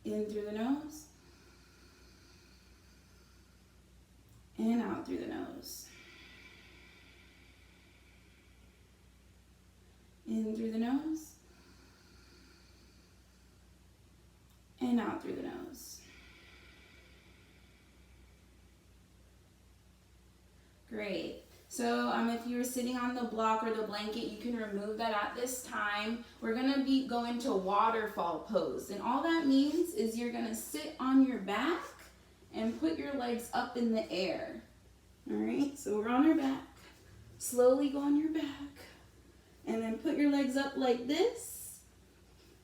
In through the nose. And out through the nose. In through the nose. And out through the nose. Great. So if you were sitting on the block or the blanket, you can remove that at this time. We're going to be going to waterfall pose. And all that means is you're going to sit on your back and put your legs up in the air. All right, so we're on our back. Slowly go on your back. And then put your legs up like this.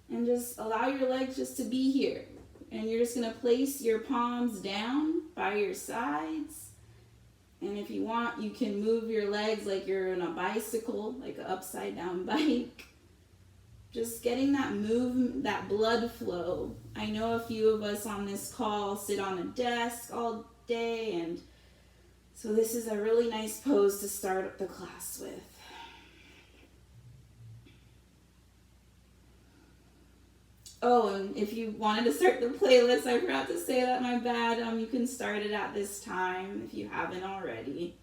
And just allow your legs just to be here. And you're just going to place your palms down by your sides. And if you want, you can move your legs like you're on a bicycle, like an upside down bike. Just getting that that blood flow. I know a few of us on this call sit on a desk all day, and so this is a really nice pose to start the class with. Oh, and if you wanted to start the playlist, I forgot to say that, my bad. You can start it at this time if you haven't already.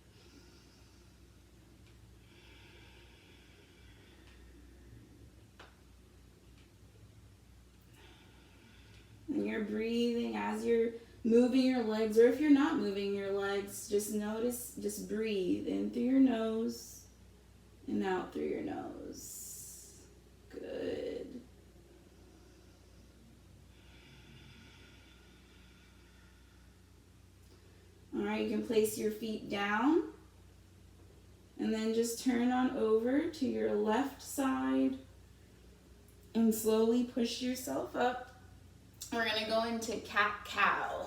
And you're breathing as you're moving your legs, or if you're not moving your legs, just notice, just breathe in through your nose and out through your nose. Good. All right, you can place your feet down and then just turn on over to your left side and slowly push yourself up. We're going to go into cat-cow.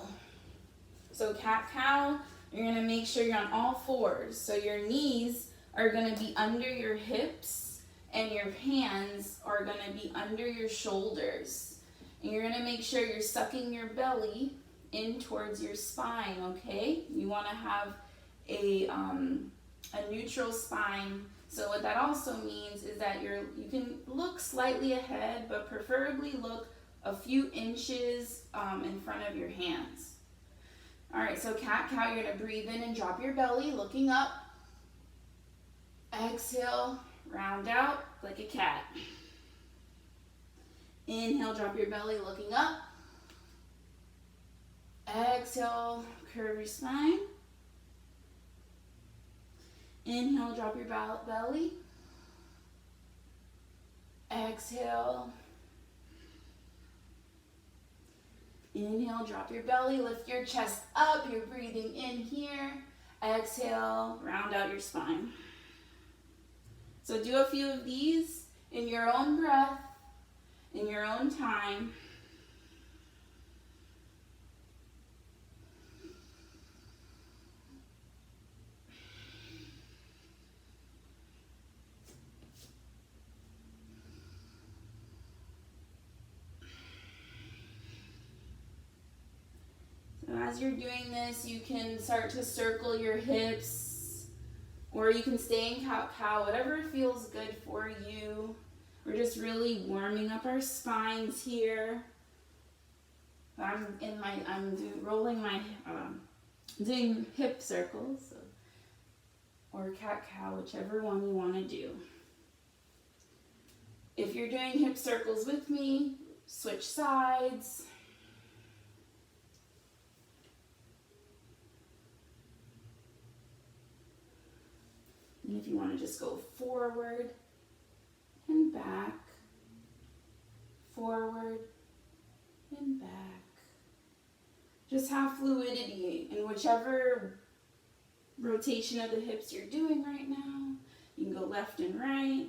So cat-cow, you're going to make sure you're on all fours. So your knees are going to be under your hips and your hands are going to be under your shoulders. And you're going to make sure you're sucking your belly in towards your spine, okay? You want to have a neutral spine. So what that also means is that you can look slightly ahead, but preferably look a few inches in front of your hands. All right, so cat-cow, you're going to breathe in and drop your belly, looking up. Exhale, round out like a cat. Inhale, drop your belly, looking up. Exhale, curve your spine. Inhale, drop your belly. Exhale. Inhale, drop your belly, lift your chest up. You're breathing in here. Exhale, round out your spine. So do a few of these in your own breath, in your own time. As you're doing this, you can start to circle your hips, or you can stay in cat-cow, whatever feels good for you. We're just really warming up our spines here. Doing hip circles, or cat-cow, whichever one you want to do. If you're doing hip circles with me, switch sides. And if you want to just go forward and back, forward and back. Just have fluidity in whichever rotation of the hips you're doing right now. You can go left and right.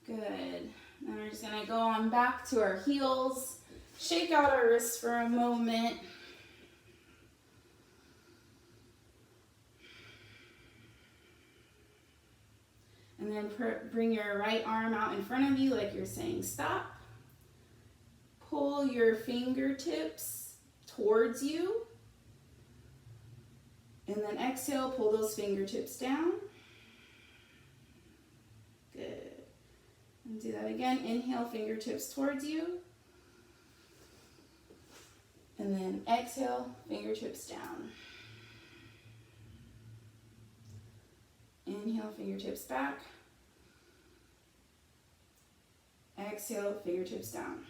Good. Then we're just going to go on back to our heels. Shake out our wrists for a moment. And then bring your right arm out in front of you like you're saying stop. Pull your fingertips towards you. And then exhale, pull those fingertips down. Do that again. Inhale, fingertips towards you. And then exhale, fingertips down. Inhale, fingertips back. Exhale, fingertips down.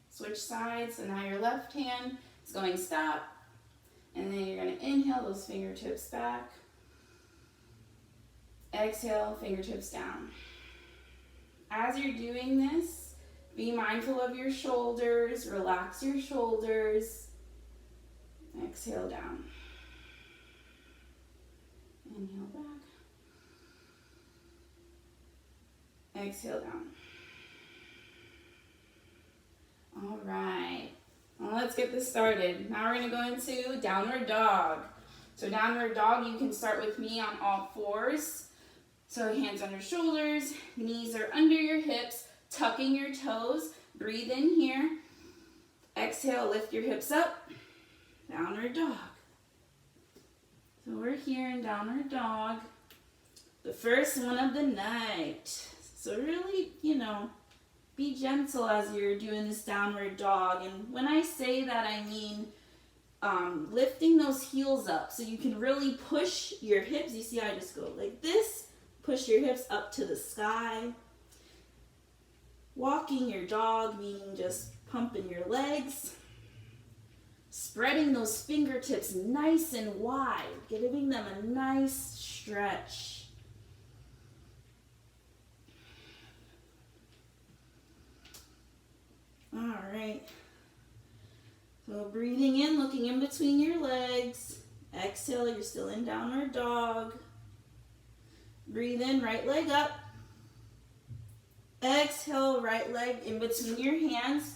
Switch sides, so now your left hand is going stop. And then you're going to inhale those fingertips back. Exhale, fingertips down. As you're doing this, be mindful of your shoulders. Relax your shoulders. Exhale down. Inhale back. Exhale down. All right. Well, let's get this started. Now we're going to go into downward dog. So downward dog, you can start with me on all fours. So hands on your shoulders, knees are under your hips, tucking your toes. Breathe in here. Exhale, lift your hips up. Downward dog. So we're here in downward dog. The first one of the night. So really, be gentle as you're doing this downward dog. And when I say that, I mean lifting those heels up so you can really push your hips. You see, I just go like this. Push your hips up to the sky. Walking your dog, meaning just pumping your legs. Spreading those fingertips nice and wide, giving them a nice stretch. All right. So breathing in, looking in between your legs. Exhale, you're still in downward dog. Breathe in, right leg up. Exhale, right leg in between your hands.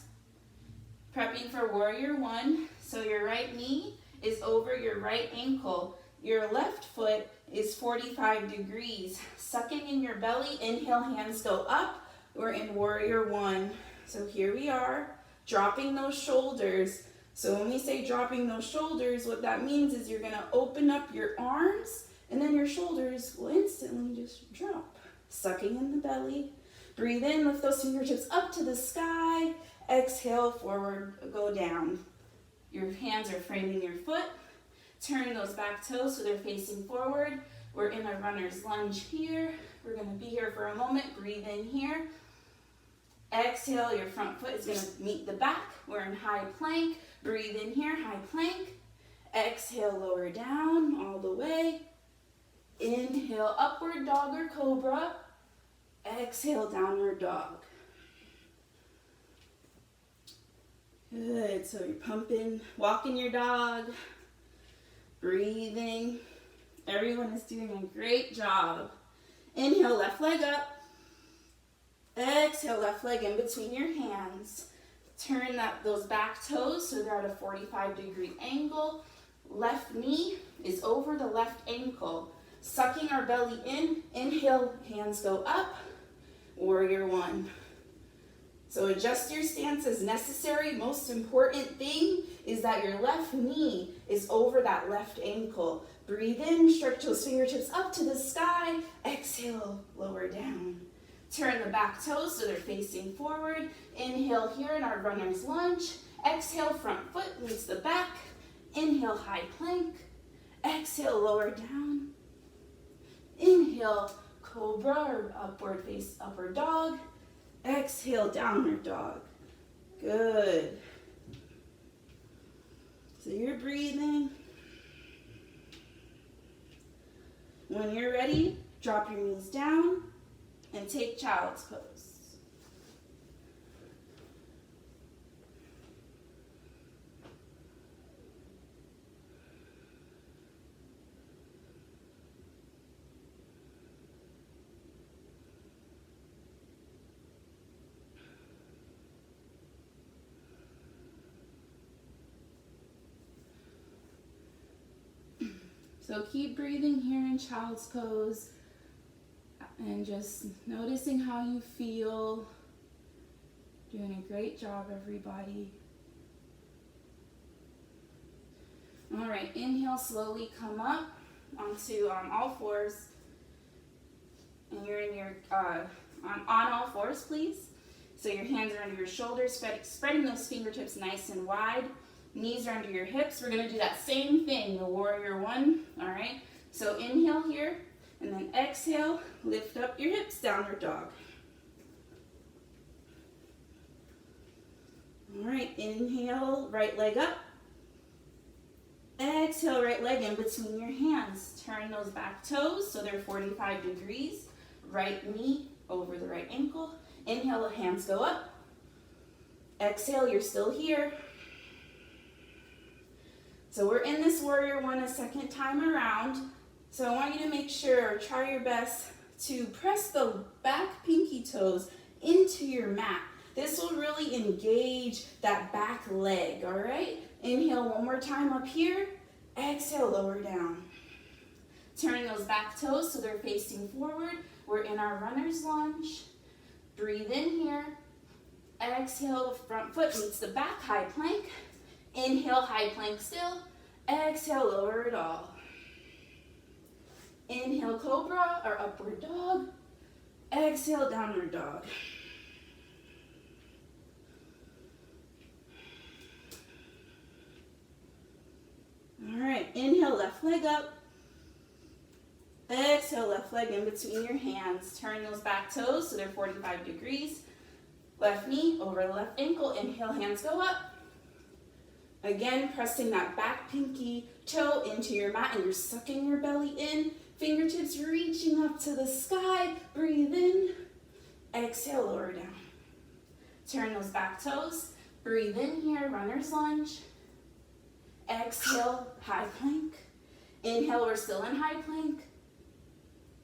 Prepping for warrior one. So your right knee is over your right ankle. Your left foot is 45 degrees. Sucking in your belly, inhale, hands go up. We're in warrior one. So here we are, dropping those shoulders. So when we say dropping those shoulders, what that means is you're gonna open up your arms and then your shoulders will instantly just drop. Sucking in the belly. Breathe in, lift those fingertips up to the sky. Exhale, forward, go down. Your hands are framing your foot. Turn those back toes so they're facing forward. We're in a runner's lunge here. We're gonna be here for a moment. Breathe in here. Exhale, your front foot is gonna meet the back. We're in high plank. Breathe in here, high plank. Exhale, lower down all the way. Inhale, upward dog or cobra. Exhale, downward dog. Good, so you're pumping, walking your dog, breathing. Everyone is doing a great job. Inhale, left leg up. Exhale, left leg in between your hands. Turn those back toes so they're at a 45-degree angle. Left knee is over the left ankle. Sucking our belly in. Inhale, hands go up. Warrior one. So adjust your stance as necessary. Most important thing is that your left knee is over that left ankle. Breathe in, stretch those fingertips up to the sky. Exhale, lower down. Turn the back toes so they're facing forward. Inhale here in our runner's lunge. Exhale, front foot meets the back. Inhale, high plank. Exhale, lower down. Inhale, cobra or upward face, upward dog. Exhale, downward dog. Good. So you're breathing. When you're ready, drop your knees down and take child's pose. So keep breathing here in child's pose and just noticing how you feel. Doing a great job, everybody. All right, inhale, slowly come up onto all fours. And you're in your, on all fours, please. So your hands are under your shoulders, spreading those fingertips nice and wide. Knees are under your hips. We're gonna do that same thing, the warrior one, all right? So inhale here, and then exhale, lift up your hips, downward dog. All right, inhale, right leg up. Exhale, right leg in between your hands. Turn those back toes so they're 45 degrees. Right knee over the right ankle. Inhale, hands go up. Exhale, you're still here. So we're in this warrior one a second time around. So I want you to make sure, or try your best to press the back pinky toes into your mat. This will really engage that back leg, all right? Inhale one more time up here. Exhale, lower down. Turn those back toes so they're facing forward. We're in our runner's lunge. Breathe in here. Exhale, the front foot meets the back, high plank. Inhale, high plank still. Exhale, lower dog. Inhale, cobra or upward dog. Exhale, downward dog. All right, inhale, left leg up. Exhale, left leg in between your hands. Turn those back toes so they're 45 degrees. Left knee over the left ankle. Inhale, hands go up. Again, pressing that back pinky toe into your mat and you're sucking your belly in. Fingertips reaching up to the sky. Breathe in. Exhale, lower down. Turn those back toes. Breathe in here, runner's lunge. Exhale, high plank. Inhale, we're still in high plank.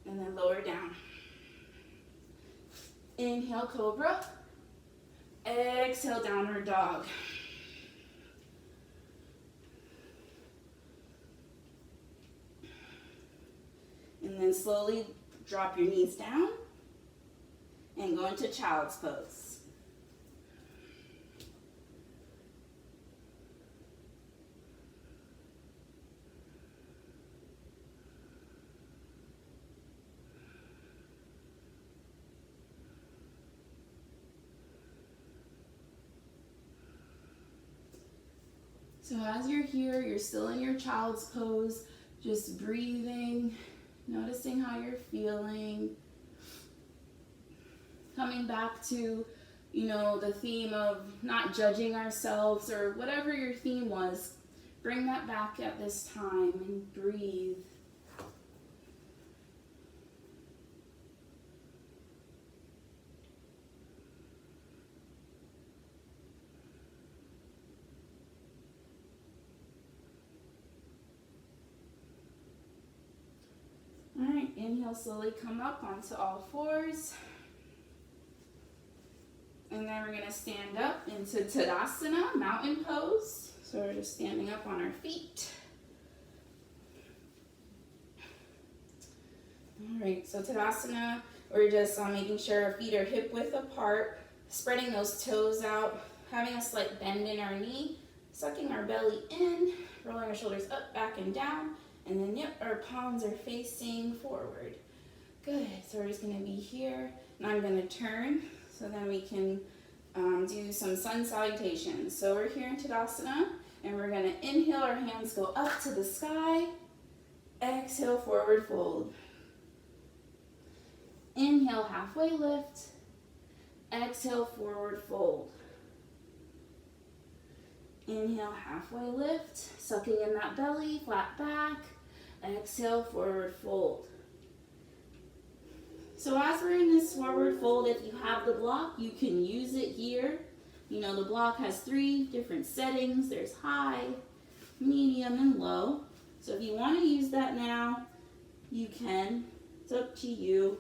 And then lower down. Inhale, cobra. Exhale, downward dog. And then slowly drop your knees down and go into child's pose. So as you're here, you're still in your child's pose, just breathing, noticing how you're feeling, coming back to, the theme of not judging ourselves or whatever your theme was. Bring that back at this time and breathe. All right, inhale, slowly come up onto all fours. And then we're gonna stand up into Tadasana, mountain pose. So we're just standing up on our feet. All right, so Tadasana, we're just making sure our feet are hip width apart, spreading those toes out, having a slight bend in our knee, sucking our belly in, rolling our shoulders up, back, and down. And then, yep, our palms are facing forward. Good, so we're just gonna be here. And I'm gonna turn so then we can do some sun salutations. So we're here in Tadasana, and we're gonna inhale, our hands go up to the sky. Exhale, forward fold. Inhale, halfway lift. Exhale, forward fold. Inhale, halfway lift, sucking in that belly, flat back. Exhale, forward fold. So as we're in this forward fold, if you have the block, you can use it here. The block has 3 different settings. There's high, medium, and low. So if you want to use that now, you can. It's up to you.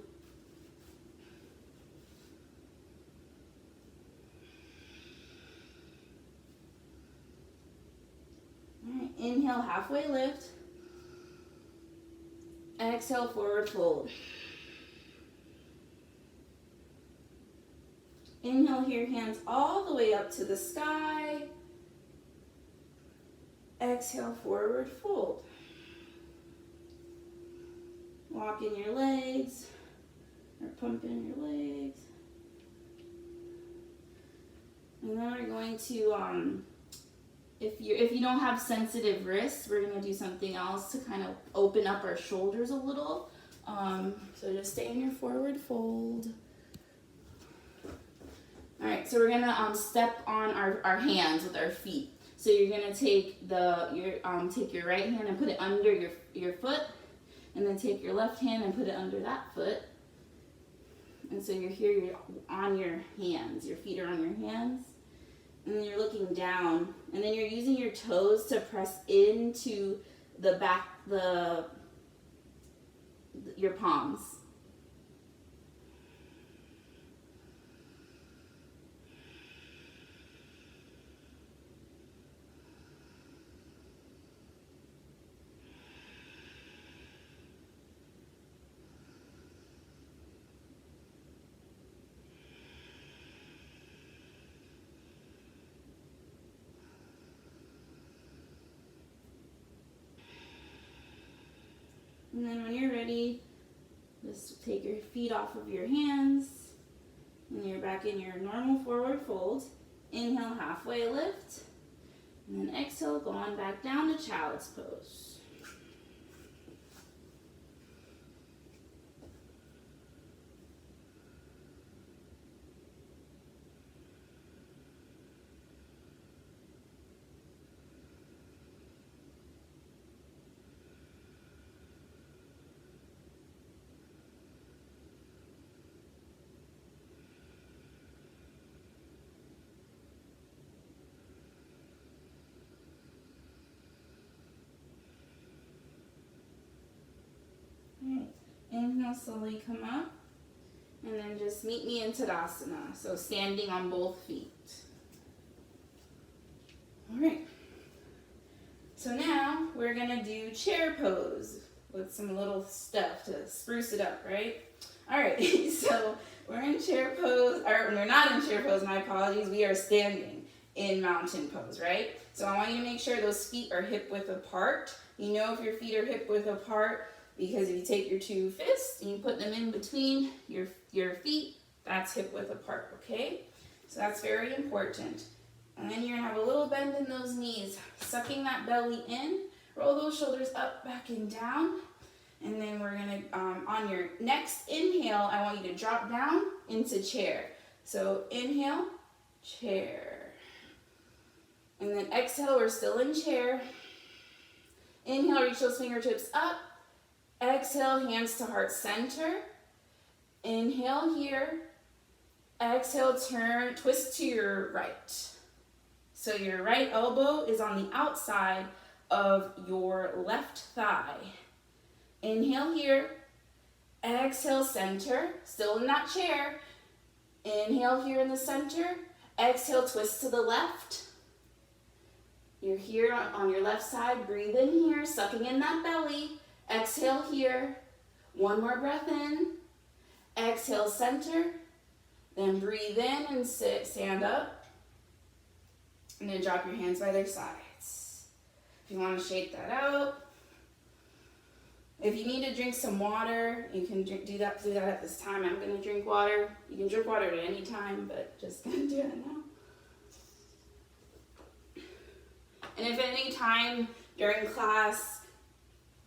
All right, inhale, halfway lift. Exhale, forward fold. Inhale here, hands all the way up to the sky. Exhale, forward fold. Walk in your legs. or pumping your legs. And then we're going to, if you don't have sensitive wrists, we're going to do something else to kind of open up our shoulders a little. So just stay in your forward fold. All right, so we're going to step on our hands with our feet. So you're going to take your right hand and put it under your foot, and then take your left hand and put it under that foot. And so you're on your hands. Your feet are on your hands. And then you're looking down. And then you're using your toes to press into the back, your palms. And then when you're ready, just take your feet off of your hands, and you're back in your normal forward fold. Inhale, halfway lift, and then exhale, go on back down to child's pose. Alright, inhale, slowly come up, and then just meet me in Tadasana, so standing on both feet. Alright, so now we're going to do chair pose with some little stuff to spruce it up, right? Alright, so we're in chair pose, or we're not in chair pose, my apologies, we are standing in mountain pose, right? So I want you to make sure those feet are hip width apart. You know if your feet are hip width apart because if you take your two fists and you put them in between your feet, that's hip width apart, okay? So that's very important. And then you're gonna have a little bend in those knees, sucking that belly in, roll those shoulders up, back, and down. And then we're gonna, on your next inhale, I want you to drop down into chair. So inhale, chair. And then exhale, we're still in chair. Inhale, reach those fingertips up. Exhale, hands to heart center. Inhale here. Exhale, turn, twist to your right. So your right elbow is on the outside of your left thigh. Inhale here. Exhale, center. Still in that chair. Inhale here in the center. Exhale, twist to the left. You're here on your left side. Breathe in here, sucking in that belly. Exhale here. One more breath in. Exhale, center. Then breathe in and sit, stand up. And then drop your hands by their sides. If you want to shake that out. If you need to drink some water, you can do that at this time. I'm going to drink water. You can drink water at any time, but just going to do it now. And if at any time during class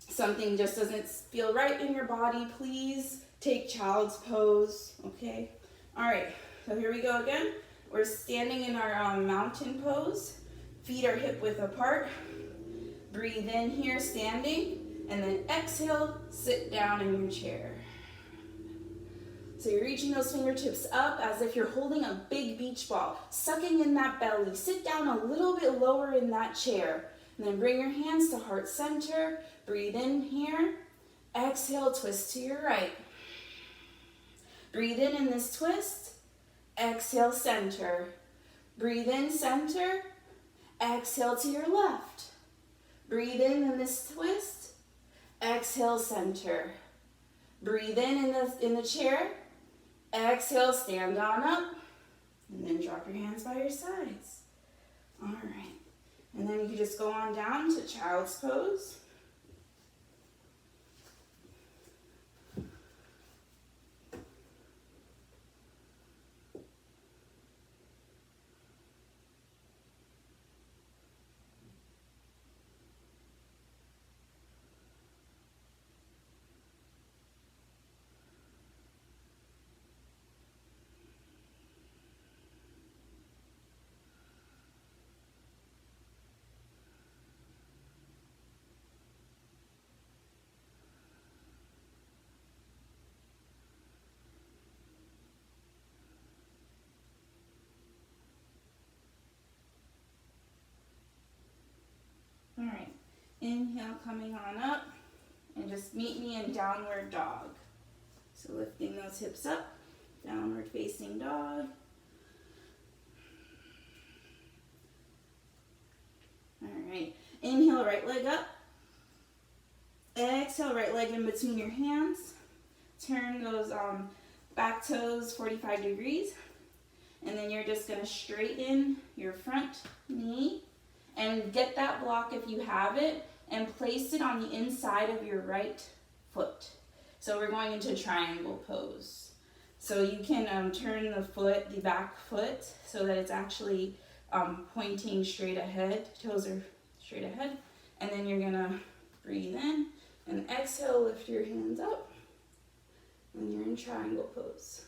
something just doesn't feel right in your body, please take child's pose, okay? All right, so here we go again. We're standing in our mountain pose. Feet are hip width apart. Breathe in here, standing, and then exhale, sit down in your chair. So you're reaching those fingertips up as if you're holding a big beach ball, sucking in that belly. Sit down a little bit lower in that chair. And then bring your hands to heart center. Breathe in here. Exhale, twist to your right. Breathe in this twist. Exhale, center. Breathe in, center. Exhale to your left. Breathe in this twist. Exhale, center. Breathe in the chair. Exhale, stand on up. And then drop your hands by your sides. All right. And then you can just go on down to child's pose. Inhale, coming on up, and just meet me in downward dog. So lifting those hips up, downward facing dog. All right, inhale, right leg up. Exhale, right leg in between your hands. Turn those back toes 45 degrees. And then you're just gonna straighten your front knee and get that block if you have it and place it on the inside of your right foot. So we're going into triangle pose. So you can turn the foot, the back foot, so that it's actually pointing straight ahead. Toes are straight ahead. And then you're gonna breathe in and exhale, lift your hands up. And you're in triangle pose.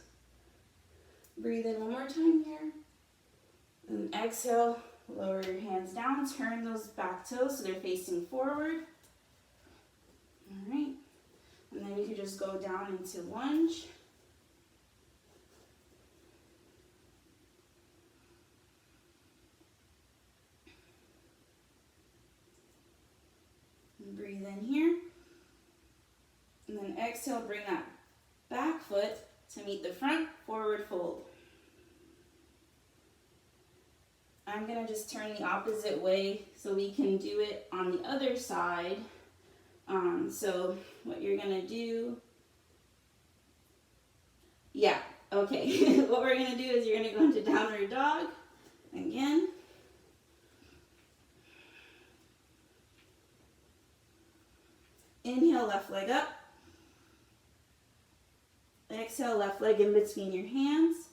Breathe in one more time here. And exhale, lower your hands down. Turn those back toes so they're facing forward. All right. And then you can just go down into lunge. And breathe in here. And then exhale, bring that back foot to meet the front, forward fold. I'm gonna just turn the opposite way so we can do it on the other side. So what you're gonna do, okay. What we're gonna do is you're gonna go into downward dog again. Inhale, left leg up. Exhale, left leg in between your hands.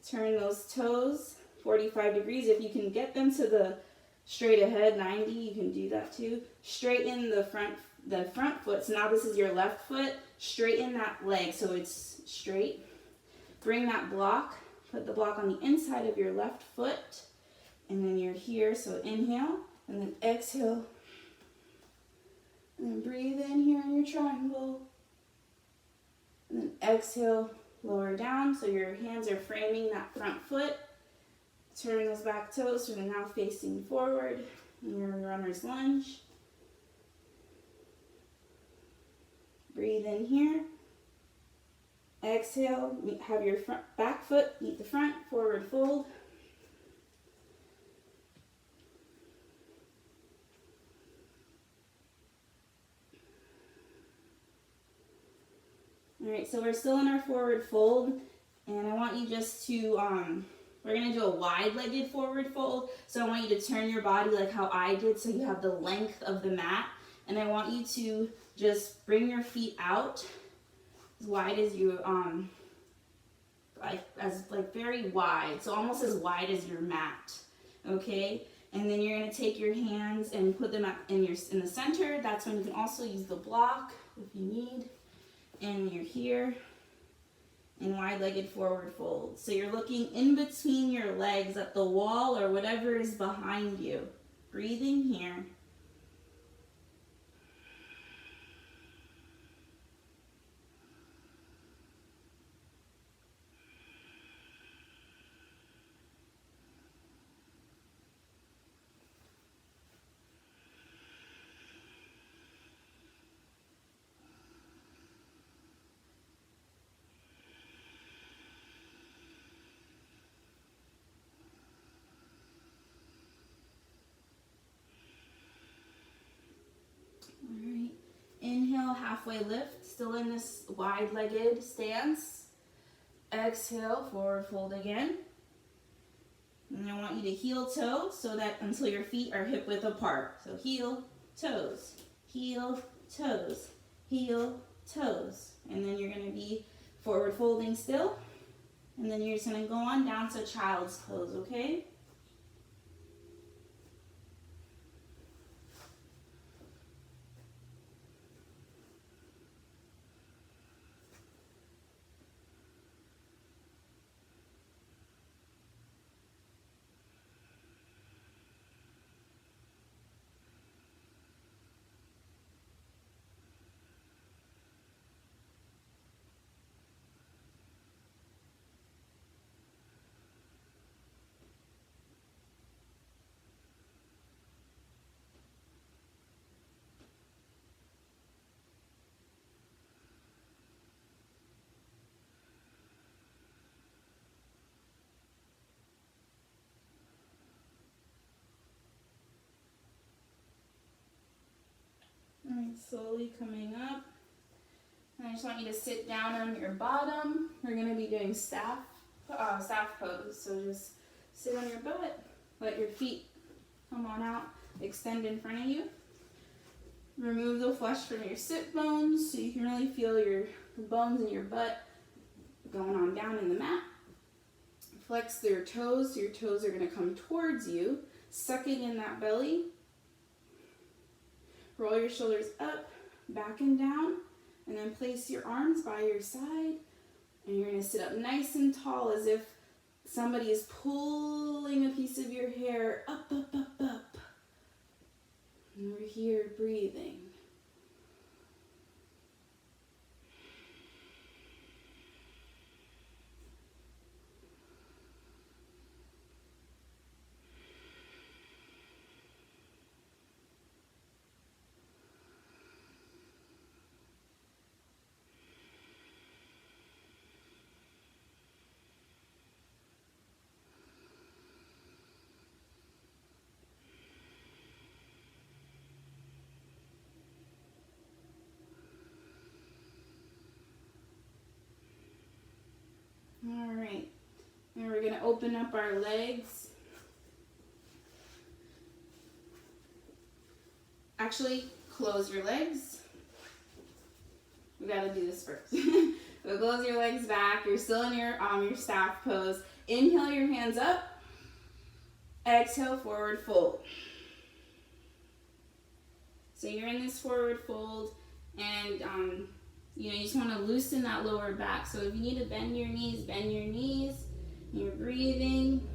Turn those toes 45 degrees. If you can get them to the straight ahead, 90, you can do that too. Straighten the front foot. So now this is your left foot. Straighten that leg so it's straight. Bring that block. Put the block on the inside of your left foot. And then you're here. So inhale and then exhale. And then breathe in here in your triangle. And then exhale, lower down so your hands are framing that front foot. Turn those back toes so they're now facing forward in your runner's lunge. Breathe in here. Exhale, have your back foot meet the front, forward fold. All right, so we're still in our forward fold, and I want you just to, we're gonna do a wide-legged forward fold. So I want you to turn your body like how I did so you have the length of the mat. And I want you to just bring your feet out as wide as you, like very wide. So almost as wide as your mat, okay? And then you're gonna take your hands and put them in the center. That's when you can also use the block if you need. And you're here in wide-legged forward fold. So you're looking in between your legs at the wall or whatever is behind you. Breathing here. Alright, inhale, halfway lift, still in this wide-legged stance. Exhale, forward fold again. And I want you to heel toe so that until your feet are hip width apart. So heel, toes, heel, toes, heel, toes. And then you're gonna be forward folding still. And then you're just gonna go on down to child's pose, okay? slowly coming up. And I just want you to sit down on your bottom. We're going to be doing staff pose. So just sit on your butt, let your feet come on out, extend in front of you. Remove the flesh from your sit bones so you can really feel the bones in your butt going on down in the mat. Flex your toes, so your toes are going to come towards you, sucking in that belly. Roll your shoulders up, back and down, and then place your arms by your side. And you're going to sit up nice and tall as if somebody is pulling a piece of your hair up, up, up, up. And we're here breathing. All right, and we're going to open up our legs. Actually, close your legs. We got to do this first. So close your legs back. You're still in your staff pose. Inhale your hands up. Exhale, forward fold. So you're in this forward fold, and you just want to loosen that lower back. So if you need to bend your knees, bend your knees. You're breathing.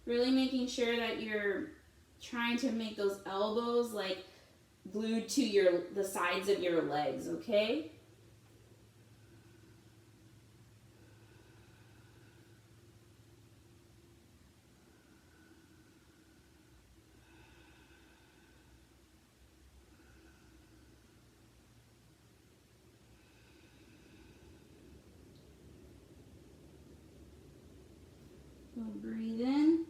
Really making sure that you're trying to make those elbows like glued to the sides of your legs, okay? So breathe in,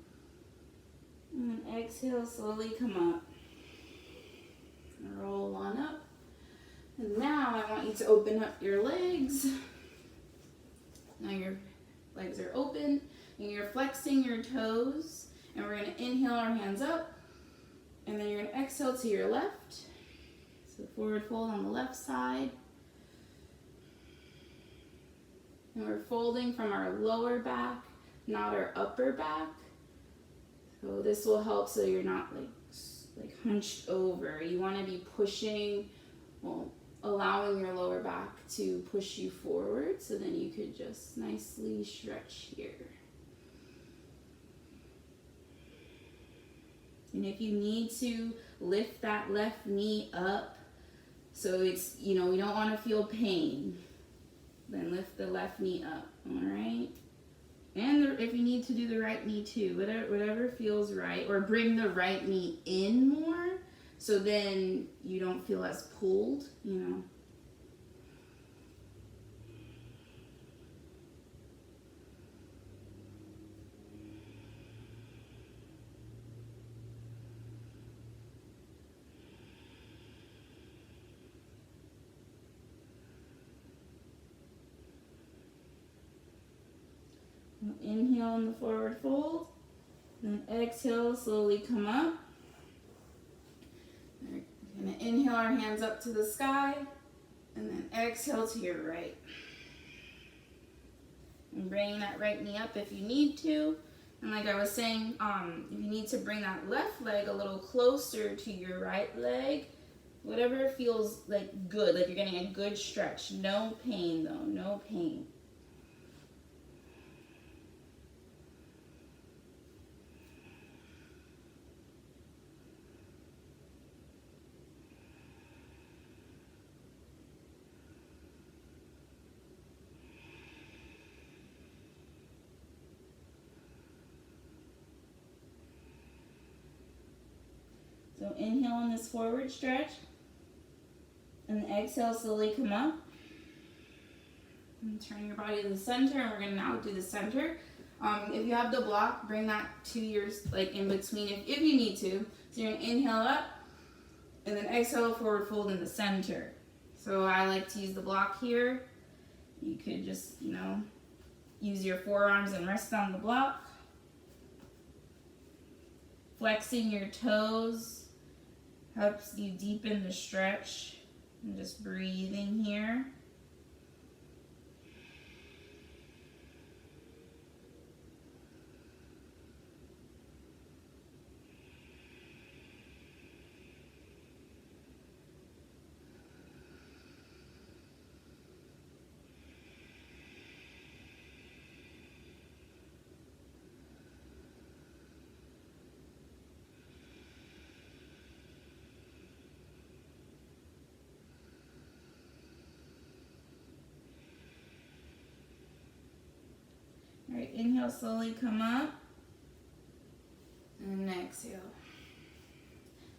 and then exhale, slowly come up. Roll on up. And now I want you to open up your legs. Now your legs are open, and you're flexing your toes. And we're going to inhale our hands up, and then you're going to exhale to your left. So forward fold on the left side. And we're folding from our lower back, not our upper back. So this will help so you're not like hunched over. You want to be pushing, allowing your lower back to push you forward, so then you could just nicely stretch here. And if you need to lift that left knee up, so it's, we don't want to feel pain, then lift the left knee up, all right? And if you need to do the right knee too, whatever feels right, or bring the right knee in more, so then you don't feel as pulled, Inhale in the forward fold, then exhale, slowly come up. We're going to inhale our hands up to the sky, and then exhale to your right. And bring that right knee up if you need to. And like I was saying, if you need to bring that left leg a little closer to your right leg, whatever feels like good, like you're getting a good stretch. No pain though, no pain. So inhale in this forward stretch, And exhale, slowly come up. And turn your body to the center, and we're gonna now do the center. If you have the block, bring that to your, like in between if you need to. So you're gonna inhale up, and then exhale, forward fold in the center. So I like to use the block here. You could just, use your forearms and rest on the block. Flexing your toes helps you deepen the stretch. And just breathing here. All right, inhale, slowly come up. And exhale.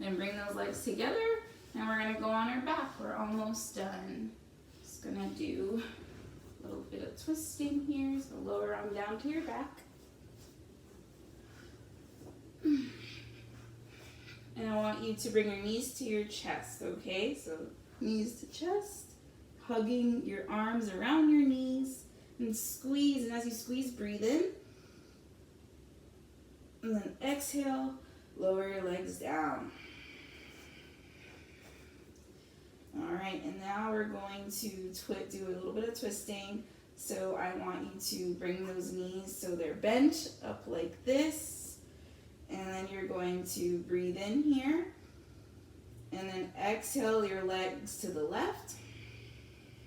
And bring those legs together. And we're going to go on our back. We're almost done. Just going to do a little bit of twisting here. So lower arm down to your back. And I want you to bring your knees to your chest, okay? So knees to chest. Hugging your arms around your knees. And squeeze, and as you squeeze, breathe in. And then exhale, lower your legs down. All right, and now we're going to do a little bit of twisting. So I want you to bring those knees so they're bent up like this. And then you're going to breathe in here. And then exhale your legs to the left.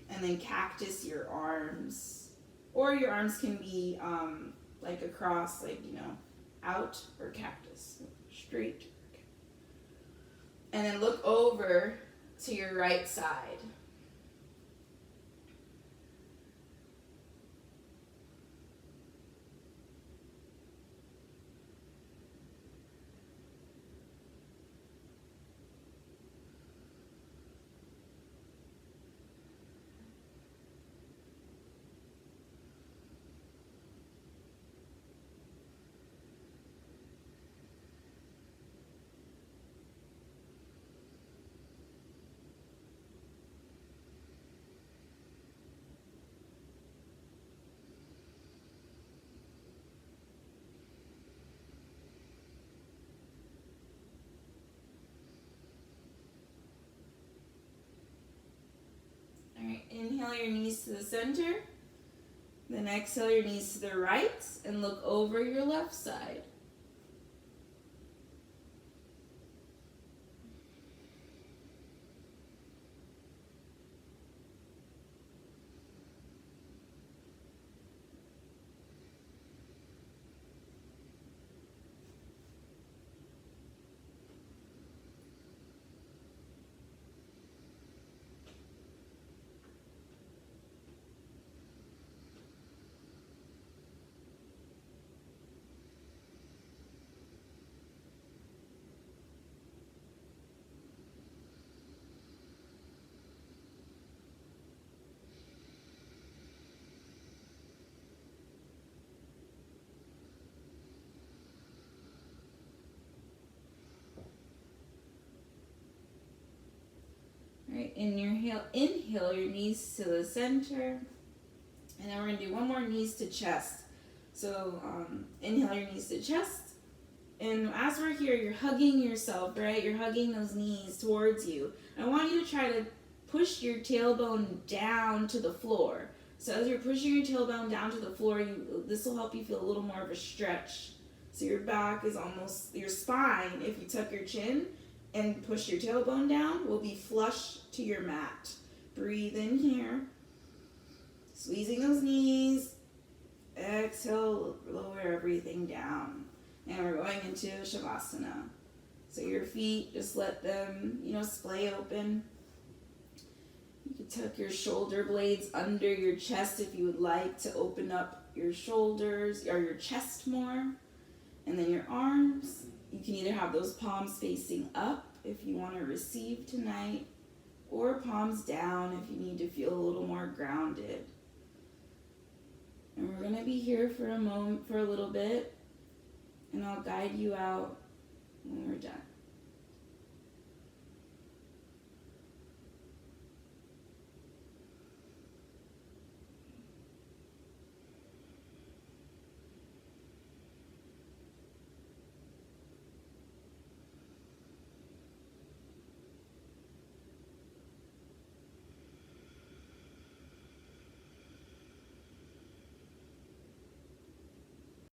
And then cactus your arms. Or your arms can be like across, out, or cactus, straight. And then look over to your right side. Inhale your knees to the center. Then exhale your knees to the right and look over your left side. Right, inhale your knees to the center. And then we're going to do one more knees to chest. So inhale your knees to chest. And as we're here, you're hugging yourself, right? You're hugging those knees towards you. I want you to try to push your tailbone down to the floor. So as you're pushing your tailbone down to the floor, this will help you feel a little more of a stretch. So your back is almost, your spine, if you tuck your chin and push your tailbone down, will be flush to your mat. Breathe in here. Squeezing those knees. Exhale, lower everything down. And we're going into Shavasana. So your feet, just let them, splay open. You can tuck your shoulder blades under your chest if you would like to open up your shoulders or your chest more. And then your arms, you can either have those palms facing up if you want to receive tonight, or palms down if you need to feel a little more grounded. And we're going to be here for a little bit, and I'll guide you out when we're done.